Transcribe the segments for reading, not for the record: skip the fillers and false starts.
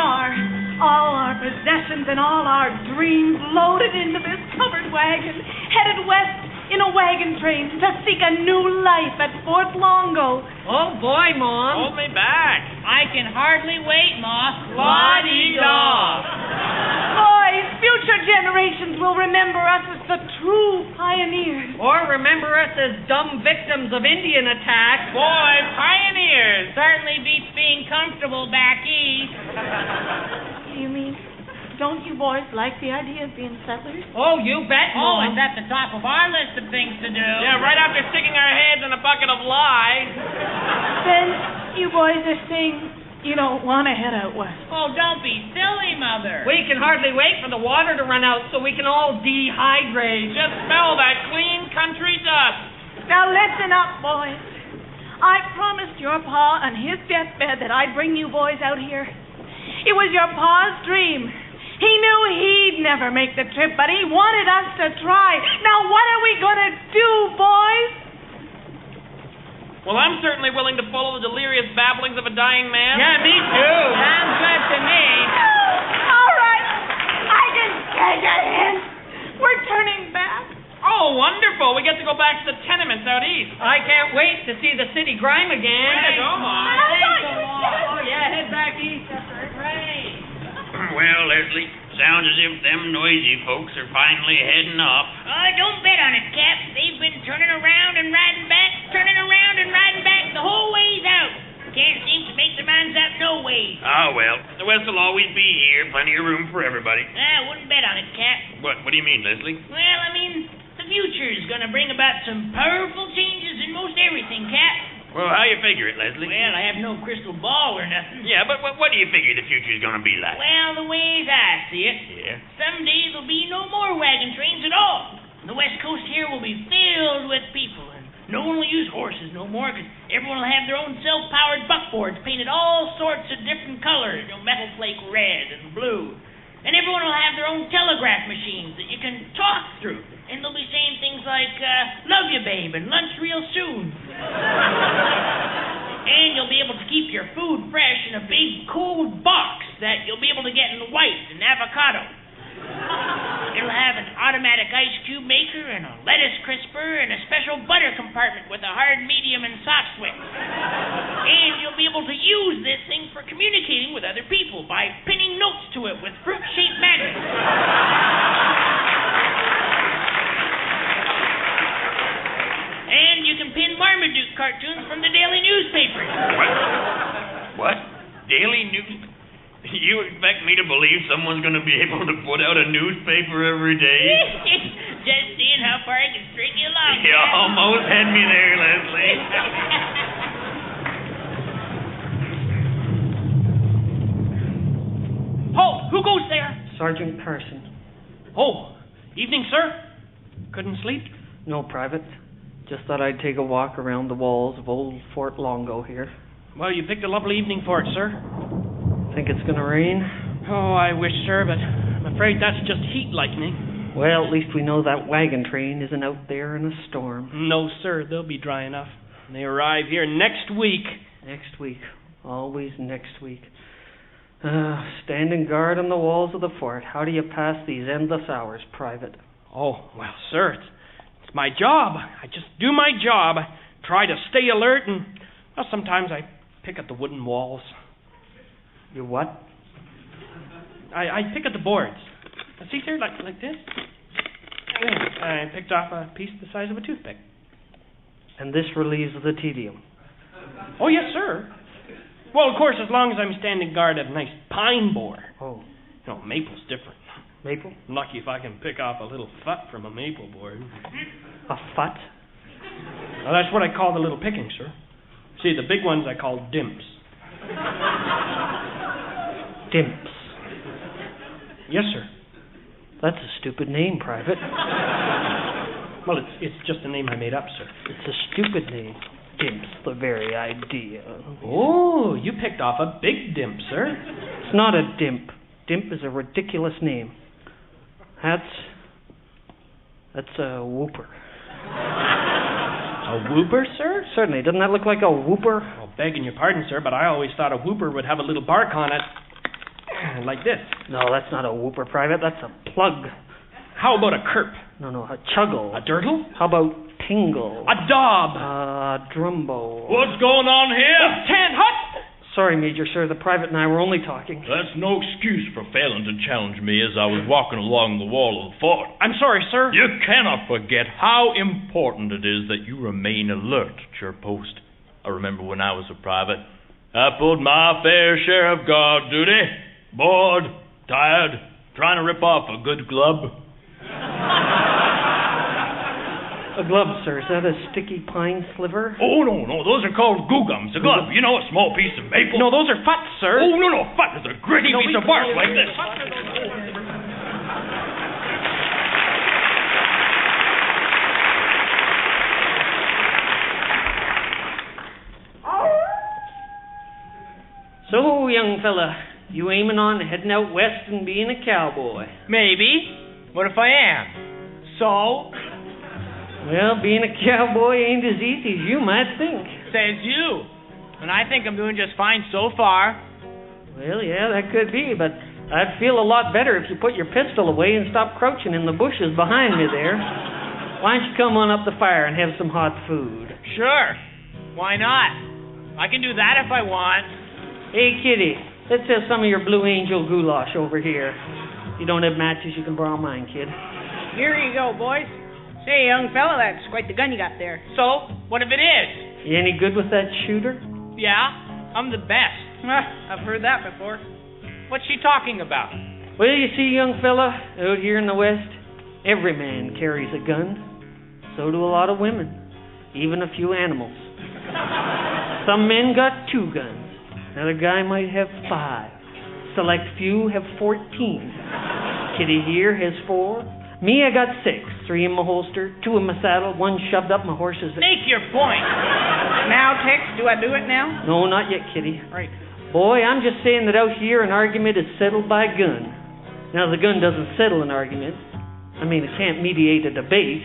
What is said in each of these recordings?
are. All our possessions and all our dreams loaded into this covered wagon, headed west in a wagon train to seek a new life at Fort Longo. Oh, boy, Mom. Hold me back. I can hardly wait, Ma. La-dee-da. Boys, future generations will remember us as the true pioneers. Or remember us as dumb victims of Indian attack. Boy, pioneers. Certainly beats being comfortable back east. You mean, don't you boys like the idea of being settlers? Oh, you bet, Oh, Mom. it's at the top of our list of things to do. Yeah, right after sticking our heads in a bucket of lye. Then you boys are saying you don't want to head out west. Oh, don't be silly, Mother. We can hardly wait for the water to run out so we can all dehydrate. Just smell that clean country dust. Now listen up, boys. I promised your pa on his deathbed that I'd bring you boys out here. It was your pa's dream. He knew he'd never make the trip, but he wanted us to try. Now what are we going to do, boys? Well, I'm certainly willing to follow the delirious babblings of a dying man. Yeah, me too. Sounds good to me. All right. I can take a hint. We're turning back. Oh, wonderful. We get to go back to the tenements out east. I can't wait to see the city grime again. Way to go, Mom. Oh, yeah, head back east. Well, Leslie, sounds as if them noisy folks are finally heading off. Don't bet on it, Cap. They've been turning around and riding back the whole ways out. Can't seem to make their minds up no way. Ah, well, the West will always be here. Plenty of room for everybody. I wouldn't bet on it, Cap. What do you mean, Leslie? Well, I mean, the future's gonna bring about some powerful changes in most everything, Cap. Well, how you figure it, Leslie? Well, I have no crystal ball or nothing. Yeah, but what do you figure the future's gonna be like? Well, the ways I see it, Yeah? someday there'll be no more wagon trains at all. The West Coast here will be filled with people, and no one will use horses no more, because everyone will have their own self-powered buckboards painted all sorts of different colors, metal flake red and blue. And everyone will have their own telegraph machines that you can talk through. And they'll be saying things like, love you, babe, and lunch real soon. And you'll be able to keep your food fresh in a big, cold box that you'll be able to get in white and avocado. It'll have an automatic ice cube maker and a lettuce crisper and a special butter compartment with a hard, medium, and soft switch. And you'll be able to use this thing for communicating with other people by pinning notes to it with fruit-shaped magnets. And you can pin Marmaduke cartoons from the daily newspapers. What? Daily news? You expect me to believe someone's gonna be able to put out a newspaper every day? Just seeing how far I can string you along. You almost had me there, Leslie. Halt! Who goes there? Sergeant Carson. Oh, evening, sir. Couldn't sleep? No, Private. Just thought I'd take a walk around the walls of old Fort Longo here. Well, you picked a lovely evening for it, sir. Think it's gonna rain? Oh, I wish, sir, but I'm afraid that's just heat lightning. Well, at least we know that wagon train isn't out there in a storm. No, sir, they'll be dry enough. They arrive here next week. Next week. Always next week. Standing guard on the walls of the fort. How do you pass these endless hours, Private? Oh, well, sir, it's my job. I just do my job. I try to stay alert, and well, sometimes I pick at the wooden walls. You what? I pick at the boards. See, sir, like this. Yeah, I picked off a piece the size of a toothpick. And this relieves the tedium. Oh, yes, sir. Well, of course, as long as I'm standing guard at a nice pine board. Oh. You know, maple's different. Maple? I'm lucky if I can pick off a little fut from a maple board. A fut? Well, that's what I call the little pickings, sir. See, the big ones I call dimps. Dimps. Yes, sir. That's a stupid name, Private. Well, it's just a name I made up, sir. It's a stupid name. Dimps, the very idea. Oh, you picked off a big dimp, sir. It's not a dimp. Dimp is a ridiculous name. That's a whooper. A whooper, sir? Certainly. Doesn't that look like a whooper? Well, begging your pardon, sir, but I always thought a whooper would have a little bark on it. Like this. No, that's not a whooper, Private. That's a plug. How about a kerp? No, a chuggle. A dirtle? How about tingle? A daub. Drumbo. What's going on here? Tan hut! Sorry, Major, sir. The private and I were only talking. That's no excuse for failing to challenge me as I was walking along the wall of the fort. I'm sorry, sir. You cannot forget how important it is that you remain alert at your post. I remember when I was a private, I pulled my fair share of guard duty. Bored, tired, trying to rip off a good glove. A glove, sir. Is that a sticky pine sliver? Oh, no, those are called googums. A glove, you know, a small piece of maple. No, those are futs, sir. Oh, no, fut is a gritty piece of bark like this. So, young fella, you aiming on heading out west and being a cowboy? Maybe. What if I am? So? Well, being a cowboy ain't as easy as you might think. Says you. And I think I'm doing just fine so far. Well, yeah, that could be, but I'd feel a lot better if you put your pistol away and stop crouching in the bushes behind me there. Why don't you come on up the fire and have some hot food? Sure. Why not? I can do that if I want. Hey, Kitty, let's have some of your Blue Angel goulash over here. If you don't have matches, you can borrow mine, kid. Here you go, boys. Say, young fella, that's quite the gun you got there. So, what if it is? You any good with that shooter? Yeah, I'm the best. I've heard that before. What's she talking about? Well, you see, young fella, out here in the West, every man carries a gun. So do a lot of women, even a few animals. Some men got 2 guns. Another guy might have 5. Select few have 14. Kitty here has 4. Me, I got 6. 3 in my holster, 2 in my saddle, 1 shoved up my horse's... Make your point. Now, Tex, do I do it now? No, not yet, Kitty. Right. Boy, I'm just saying that out here an argument is settled by gun. Now, the gun doesn't settle an argument. I mean, it can't mediate a debate.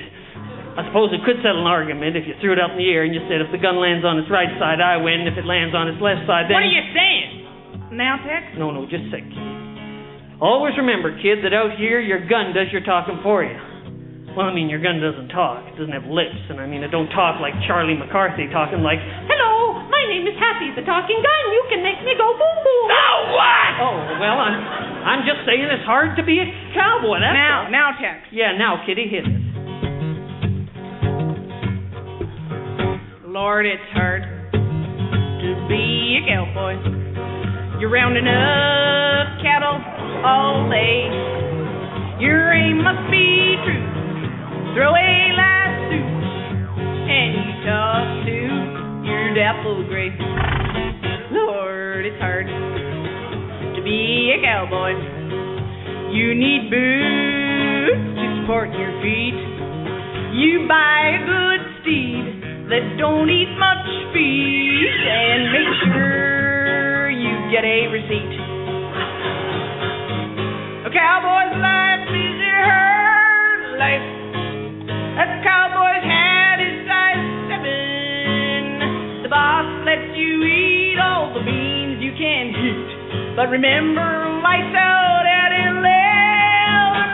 I suppose it could settle an argument if you threw it up in the air and you said, if the gun lands on its right side, I win. If it lands on its left side, then... What are you saying? Now, Tex? No, just a sec, Kitty. Always remember, kid, that out here, your gun does your talking for you. Well, I mean, your gun doesn't talk. It doesn't have lips. And I mean, it don't talk like Charlie McCarthy talking like, hello, my name is Happy, the talking gun. You can make me go boom boom. Now what? Oh, well, I'm just saying it's hard to be a cowboy. That's all. Now, Tex. Yeah, now, Kitty, hit it. Lord, it's hard to be a cowboy. You're rounding up cattle all day. Your aim must be true. Throw a lasso and you talk to your dapple gray. Lord, it's hard to be a cowboy. You need boots to support your feet. You buy a good steed that don't eat much feed and make sure you get a receipt. A cowboy's life is a hard life. A cowboy's hat is size 7. The boss lets you eat all the beans you can eat. But remember, lights out at 11.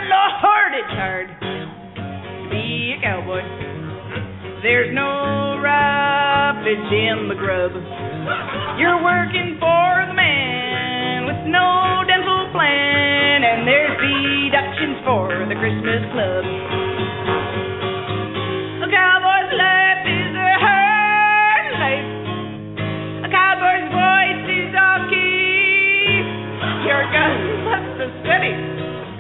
Lord, it's hard to be a cowboy. There's no roughage in the grub. You're working for the man with no dental plan, and there's deductions for the Christmas club. A cowboy's life is a hard life. A cowboy's voice is all key. Your gun must be steady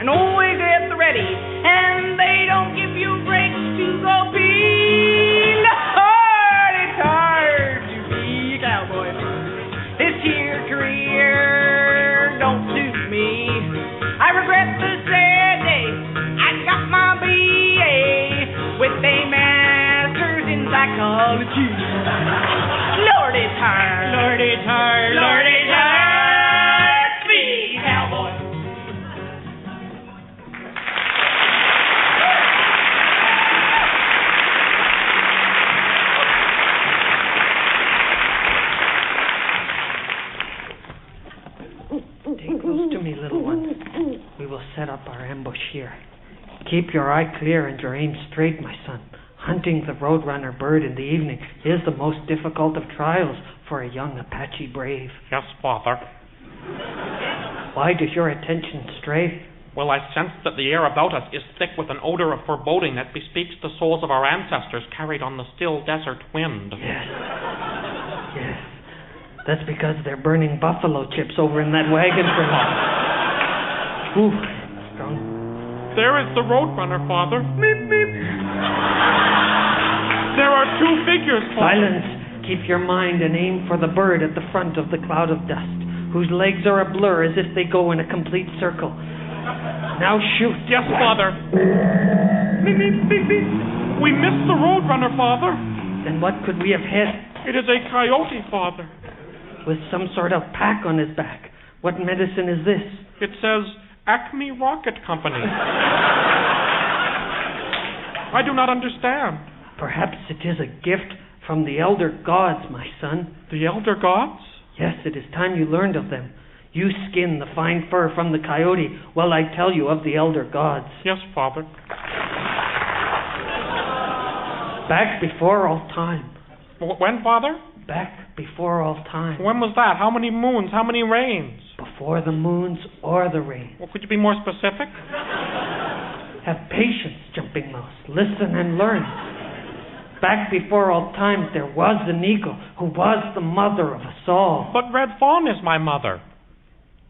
and always at the ready, and they don't give you breaks to go pee. Lord, it's hard to be a cowboy. This here career don't suit me. I regret the sad day I got my BA with a master's in psychology. Lord, it's hard. Lord, it's hard. Lord, it's hard to be a cowboy. Take those close to me, little one. We will set up our ambush here. Keep your eye clear and your aim straight, my son. Hunting the roadrunner bird in the evening is the most difficult of trials for a young Apache brave. Yes, Father. Why does your attention stray? Well, I sense that the air about us is thick with an odor of foreboding that bespeaks the souls of our ancestors carried on the still desert wind. Yes. That's because they're burning buffalo chips over in that wagon train. Ooh, strong. There is the roadrunner, Father. Meep, meep. There are two figures, Father. Silence. Keep your mind and aim for the bird at the front of the cloud of dust, whose legs are a blur as if they go in a complete circle. Now shoot. Yes, Father. Meep, meep, meep, meep. We missed the roadrunner, Father. Then what could we have hit? It is a coyote, Father. With some sort of pack on his back. What medicine is this? It says Acme Rocket Company. I do not understand. Perhaps it is a gift from the elder gods, my son. The elder gods? Yes, it is time you learned of them. You skin the fine fur from the coyote while I tell you of the elder gods. Yes, Father. Back before all time. When, Father? Back before all time. When was that? How many moons? How many rains? Before the moons or the rain. Well, could you be more specific? Have patience, Jumping Mouse. Listen and learn. Back before all times there was an eagle who was the mother of us all. But Red Fawn is my mother.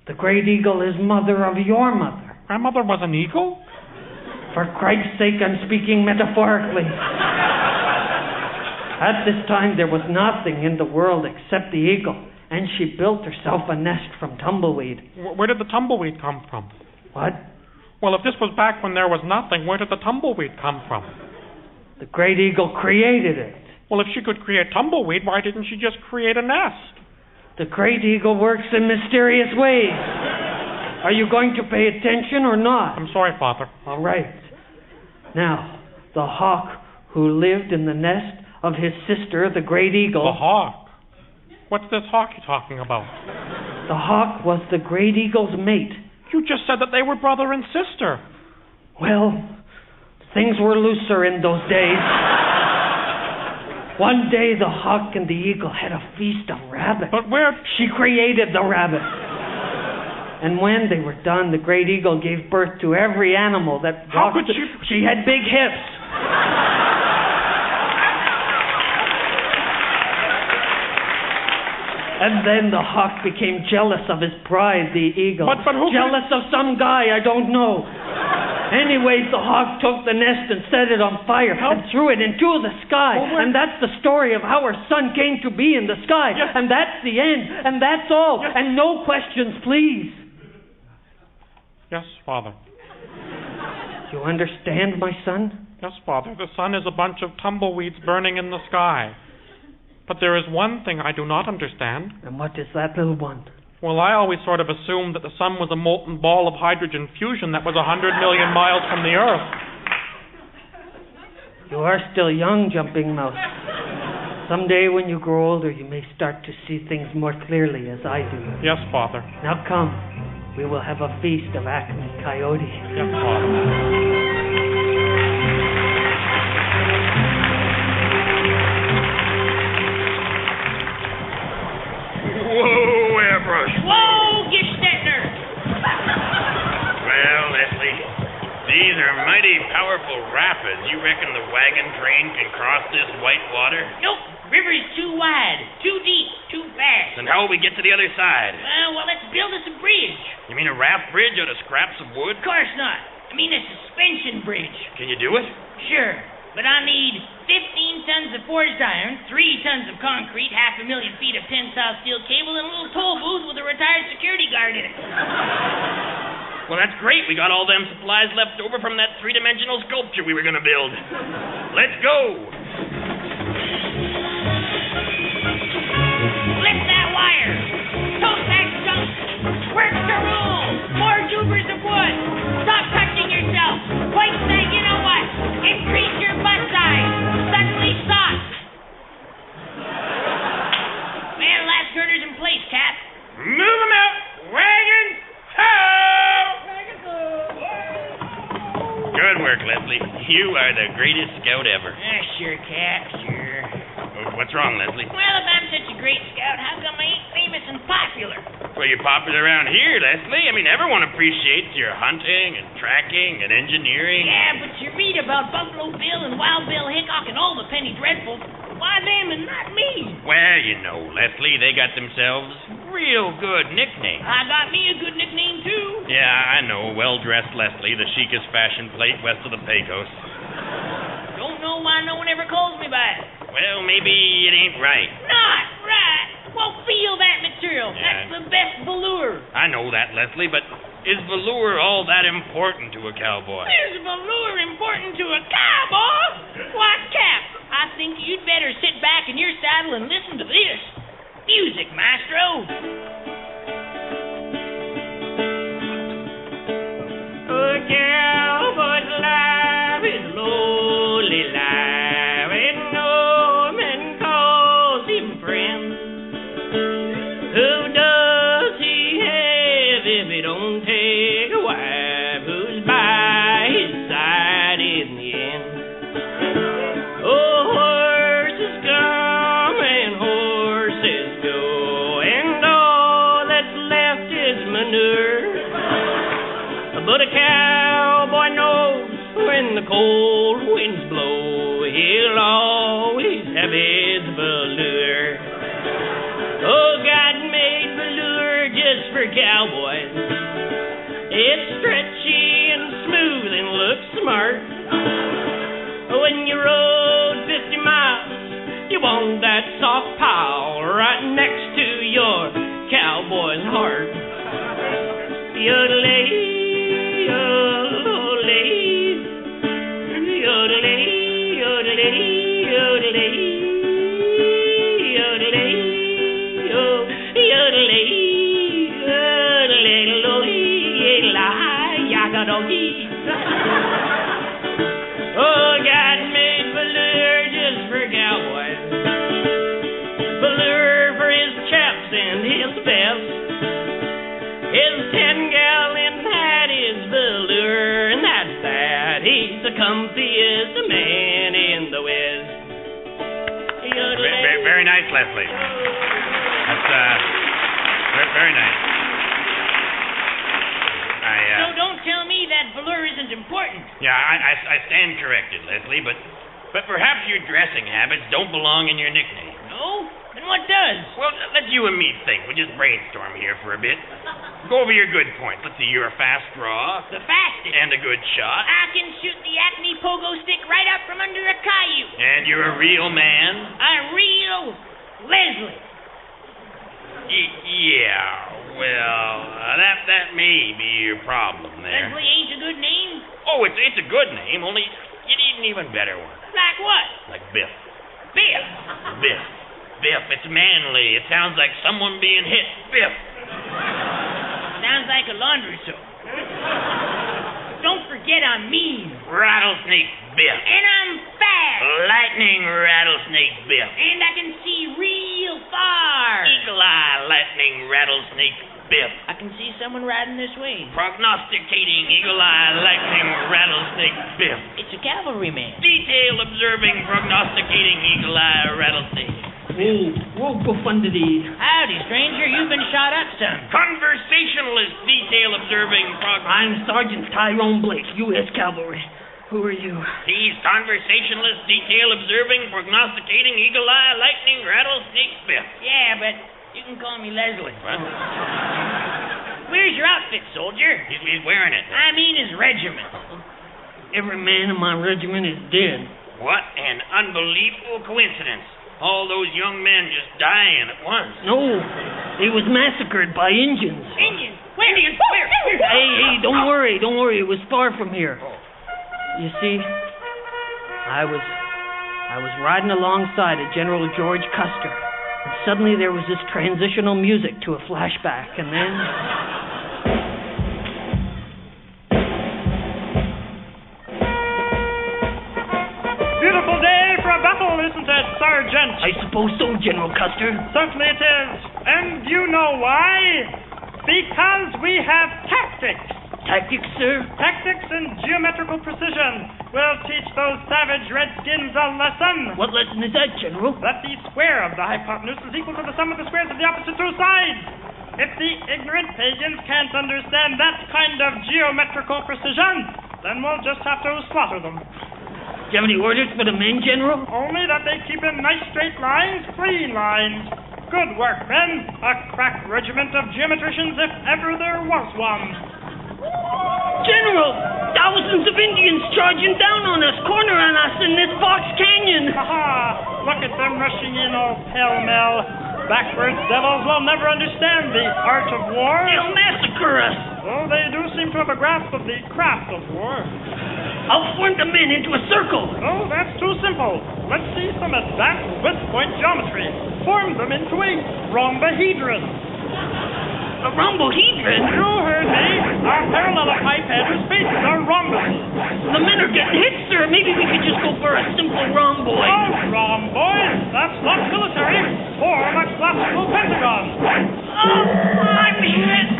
The great eagle is mother of your mother. Grandmother was an eagle? For Christ's sake, I'm speaking metaphorically. At this time there was nothing in the world except the eagle, and she built herself a nest from tumbleweed. Where did the tumbleweed come from? What? Well, if this was back when there was nothing, where did the tumbleweed come from? The great eagle created it. Well, if she could create tumbleweed, why didn't she just create a nest? The great eagle works in mysterious ways. Are you going to pay attention or not? I'm sorry, Father. All right. Now, the hawk who lived in the nest of his sister, the great eagle... The hawk? What's this hawk you're talking about? The hawk was the great eagle's mate. You just said that they were brother and sister. Well, things were looser in those days. One day the hawk and the eagle had a feast of rabbits. But where... She created the rabbit. And when they were done, the great eagle gave birth to every animal that walked. How could she... She had big hips. And then the hawk became jealous of his pride, the eagle. But who... Jealous of some guy, I don't know. Anyways, the hawk took the nest and set it on fire and threw it into the sky. And that's the story of how our son came to be in the sky. Yes. And that's the end. And that's all. Yes. And no questions, please. Yes, Father. You understand, my son? Yes, Father. The sun is a bunch of tumbleweeds burning in the sky. But there is one thing I do not understand. And what is that, little one? Well, I always sort of assumed that the sun was a molten ball of hydrogen fusion that was 100 million miles from the Earth. You are still young, Jumping Mouse. Someday when you grow older, you may start to see things more clearly as I do. Yes, Father. Now come. We will have a feast of Acme coyote. Yes, Father. Whoa, airbrush. Whoa, get Stetner! Well, Leslie, these are mighty powerful rapids. You reckon the wagon train can cross this white water? Nope, river's too wide, too deep, too fast. Then how will we get to the other side? Well, let's build us a bridge. You mean a raft bridge out of scraps of wood? Of course not. I mean a suspension bridge. Can you do it? Sure, but I need 15 tons of forged iron, 3 tons of concrete, 500,000 feet of tensile steel cable, and a little toll booth with a retired security guard in it. Well, that's great. We got all them supplies left over from that three-dimensional sculpture we were going to build. Let's go. Lift that wire. Tote that junk. Work the rule. More tubers of wood. Stop touching yourself. Point that you know what. Increase your butt size. Suddenly soft. Man, last girder's in place, Cap. Move them out. Wagon, work, Leslie. You are the greatest scout ever. Sure, Cap, sure. What's wrong, Leslie? Well, if I'm such a great scout, how come I ain't famous and popular? Well, you're popular around here, Leslie. I mean, everyone appreciates your hunting and tracking and engineering. Yeah, but you read about Buffalo Bill and Wild Bill Hickok and all the Penny Dreadfuls. Why them and not me? Well, you know, Leslie, they got themselves real good nicknames. I got me a good nickname, too. Yeah, I know. Well-dressed Leslie, the chicest fashion plate west of the Pecos. Don't know why no one ever calls me by it. Well, maybe it ain't right. Not right? Well, feel that material. Yeah. That's the best velour. I know that, Leslie, but is velour all that important to a cowboy? Is velour important to a cowboy? Why, Cap, I think you'd better sit back in your saddle and listen to this. Music, maestro. A cowboy's life is a lonely life, and no man calls him friend. Who does he have if he don't take a wife who's by his side in the end? Oh, horses come and horses go, and all that's left is manure. But a cowboy knows when the cold winds blow, he'll always have his velour. Oh, God made velour just for cowboys. It's stretchy and smooth and looks smart. When you rode 50 miles, you want that soft pile right next to your cowboy's heart. Yodelay. Oh, God made velour just for cowboys. Velour for his chaps and his vests. His 10-gallon hat is velour, and that's that. He's the comfiest man in the West. Very nice, Leslie. That's, very nice. So don't tell me that velour isn't important. Yeah, I stand corrected, Leslie, but perhaps your dressing habits don't belong in your nickname. No? Then what does? Well, let you and me think. We'll just brainstorm here for a bit. Go over your good points. Let's see, you're a fast draw. The fastest. And a good shot. I can shoot the Acme pogo stick right out from under a caillou. And you're a real man. A real Leslie. Yeah, well, that may be your problem there. Leslie ain't a good name? Oh, it's a good name, only you need an even better one. Like what? Like Biff. Biff. Biff. Biff, it's manly. It sounds like someone being hit. Biff. Sounds like a laundry soap. Don't forget I'm mean. Rattlesnake Biff. And I'm fast. Lightning Rattlesnake Biff. And I can see real far. Eagle Eye Lightning Rattlesnake Biff. I can see someone riding this way. Prognosticating Eagle Eye Lightning Rattlesnake Biff. It's a cavalryman. Detail observing prognosticating Eagle Eye Rattlesnake. Whoa, profundity. Howdy, stranger. You've been shot up, son. Conversationalist detail observing I'm Sergeant Tyrone Blake, U.S. Cavalry. Who are you? He's conversationalist detail observing prognosticating Eagle Eye Lightning Rattlesnake Biff. Yeah, but you can call me Leslie. What? Where's your outfit, soldier? He's wearing it. I mean his regiment. Every man in my regiment is dead. What an unbelievable coincidence. All those young men just dying at once. No, he was massacred by Indians. Indians? Where? Indians? Where? Hey, don't worry. It was far from here. You see, I was riding alongside of General George Custer, and suddenly there was this transitional music to a flashback, and then... Beautiful day for a battle, isn't it, Sergeant? I suppose so, General Custer. Certainly it is. And you know why? Because we have tactics. Tactics, sir? Tactics and geometrical precision will teach those savage redskins a lesson. What lesson is that, General? That the square of the hypotenuse is equal to the sum of the squares of the opposite two sides. If the ignorant pagans can't understand that kind of geometrical precision, then we'll just have to slaughter them. Do you have any orders for the men, General? Only that they keep in nice straight lines, clean lines. Good work, men. A crack regiment of geometricians if ever there was one. General! Thousands of Indians charging down on us, cornering us in this Fox Canyon. Ha-ha! Look at them rushing in all pell-mell. Backwards devils will never understand the art of war. They'll massacre us. Though they do seem to have a grasp of the craft of war. I'll form the men into a circle. Oh, that's too simple. Let's see some advanced width-point geometry. Form them into a rhombohedron. A rhombohedron? You heard me. Our parallelepiped whose faces are rhombus. The men are getting hit, sir. Maybe we could just go for a simple rhomboid. Oh, rhomboid? That's not military. Form a classical pentagon. Oh, I'm hit.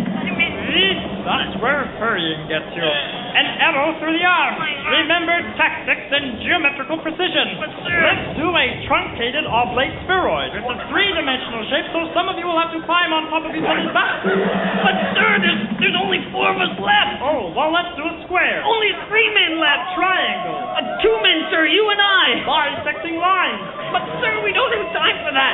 That's where hurrying gets you. An arrow through the arm. Remember tactics and geometrical precision. But, sir... Let's do a truncated oblate spheroid. It's a three-dimensional shape, so some of you will have to climb on top of each other's backs. But, sir, there's only 4 of us left. Oh, well, let's do a square. Only 3 men left. Triangle. 2 men, sir, you and I. Bisecting lines. But, sir, we don't have time for that.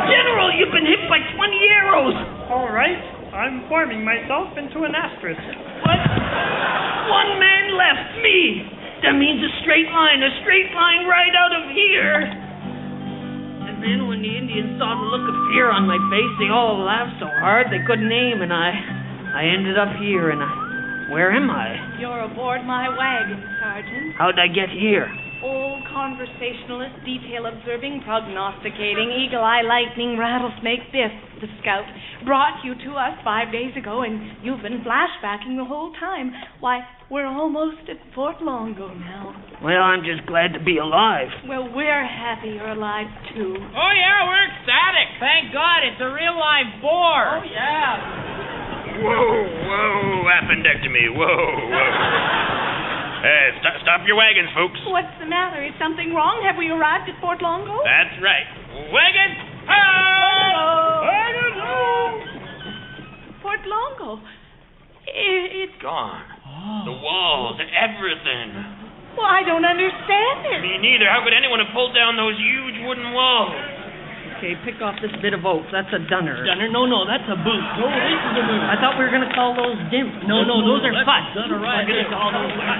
General, you've been hit by 20 arrows. All right. I'm forming myself into an asterisk. What? 1 man left, me. That means a straight line right out of here. And then when the Indians saw the look of fear on my face, they all laughed so hard they couldn't aim, and I ended up here, and where am I? You're aboard my wagon, Sergeant. How'd I get here? Old conversationalist, detail observing, prognosticating, eagle eye lightning, rattlesnake Biff, the scout, brought you to us 5 days ago, and you've been flashbacking the whole time. Why, we're almost at Fort Longo now. Well, I'm just glad to be alive. Well, we're happy you're alive, too. Oh, yeah, we're ecstatic. Thank God, it's a real live boar. Oh, yeah. Whoa, appendectomy, whoa. Stop your wagons, folks. What's the matter? Is something wrong? Have we arrived at Fort Longo? That's right. Wagon, Fort Longo. It's gone. The walls, everything. Well, I don't understand it. Me neither. How could anyone have pulled down those huge wooden walls? Okay, pick off this bit of oak. That's a dunner. Dunner? No, that's a boot. No, this is a boot. I thought we were going to call those dimps. No, those are fut. Dunner right We're going to call those fut.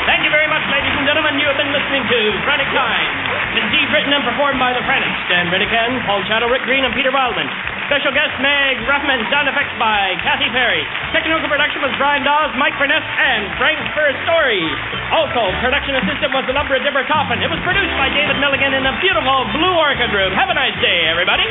Thank you very much, ladies and gentlemen. You have been listening to Frantic Times. Conceived, written, and performed by the Frantics. Dan Riddican, Paul Shadow, Rick Green, and Peter Wildman. Special guest Meg Ruffman. Sound effects by Kathy Perry. Technical production was Brian Dawes, Mike Burnett, and Frank Story. Also, production assistant was the lumber Deborah Coffin. It was produced by David Milligan in the beautiful Blue Orchid Room. Have a nice day, everybody.